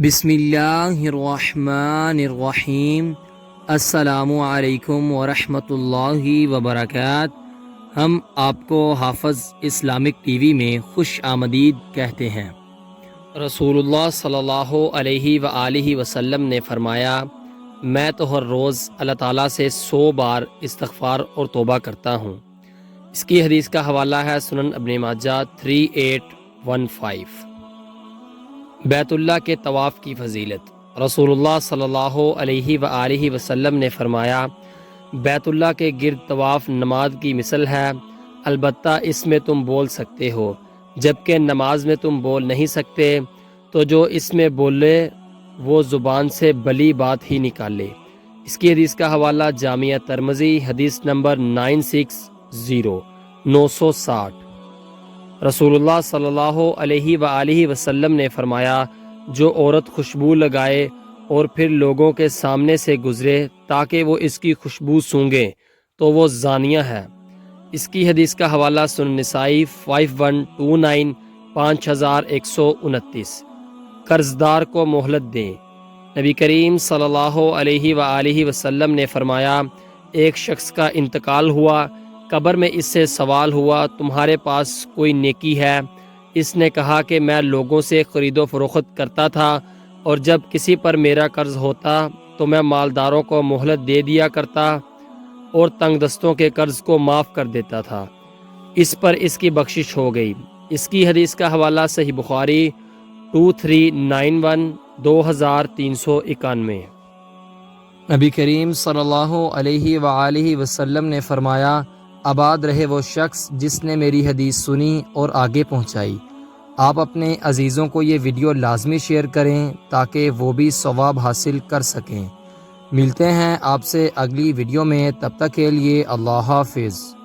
بسم اللہ الرحمن الرحیم۔ السلام علیکم ورحمۃ اللہ وبرکاتہ۔ ہم آپ کو حافظ اسلامک ٹی وی میں خوش آمدید کہتے ہیں۔ رسول اللہ صلی اللہ علیہ وآلہ وسلم نے فرمایا، میں تو ہر روز اللہ تعالیٰ سے 100 بار استغفار اور توبہ کرتا ہوں۔ اس کی حدیث کا حوالہ ہے سنن ابن ماجہ 3815۔ بیت اللہ کے طواف کی فضیلت۔ رسول اللہ صلی اللہ علیہ وآلہ وسلم نے فرمایا، بیت اللہ کے گرد طواف نماز کی مثل ہے، البتہ اس میں تم بول سکتے ہو، جبکہ نماز میں تم بول نہیں سکتے، تو جو اس میں بولے وہ زبان سے بلی بات ہی نکالے۔ اس کی حدیث کا حوالہ جامعہ ترمذی، حدیث نمبر 960۔ رسول اللہ صلی اللہ علیہ وآلہ وسلم نے فرمایا، جو عورت خوشبو لگائے اور پھر لوگوں کے سامنے سے گزرے تاکہ وہ اس کی خوشبو سونگیں تو وہ زانیہ ہے۔ اس کی حدیث کا حوالہ سنن نسائی 5129 5129۔ قرضدار کو مہلت دیں۔ نبی کریم صلی اللہ علیہ وآلہ وسلم نے فرمایا، ایک شخص کا انتقال ہوا، قبر میں اس سے سوال ہوا، تمہارے پاس کوئی نیکی ہے؟ اس نے کہا کہ میں لوگوں سے خرید و فروخت کرتا تھا، اور جب کسی پر میرا قرض ہوتا تو میں مالداروں کو مہلت دے دیا کرتا اور تنگ دستوں کے قرض کو معاف کر دیتا تھا۔ اس پر اس کی بخشش ہو گئی۔ اس کی حدیث کا حوالہ صحیح بخاری 2391 2391۔ نبی کریم صلی اللہ علیہ وآلہ وسلم نے فرمایا، آباد رہے وہ شخص جس نے میری حدیث سنی اور آگے پہنچائی۔ آپ اپنے عزیزوں کو یہ ویڈیو لازمی شیئر کریں تاکہ وہ بھی ثواب حاصل کر سکیں۔ ملتے ہیں آپ سے اگلی ویڈیو میں، تب تک کے لیے اللہ حافظ۔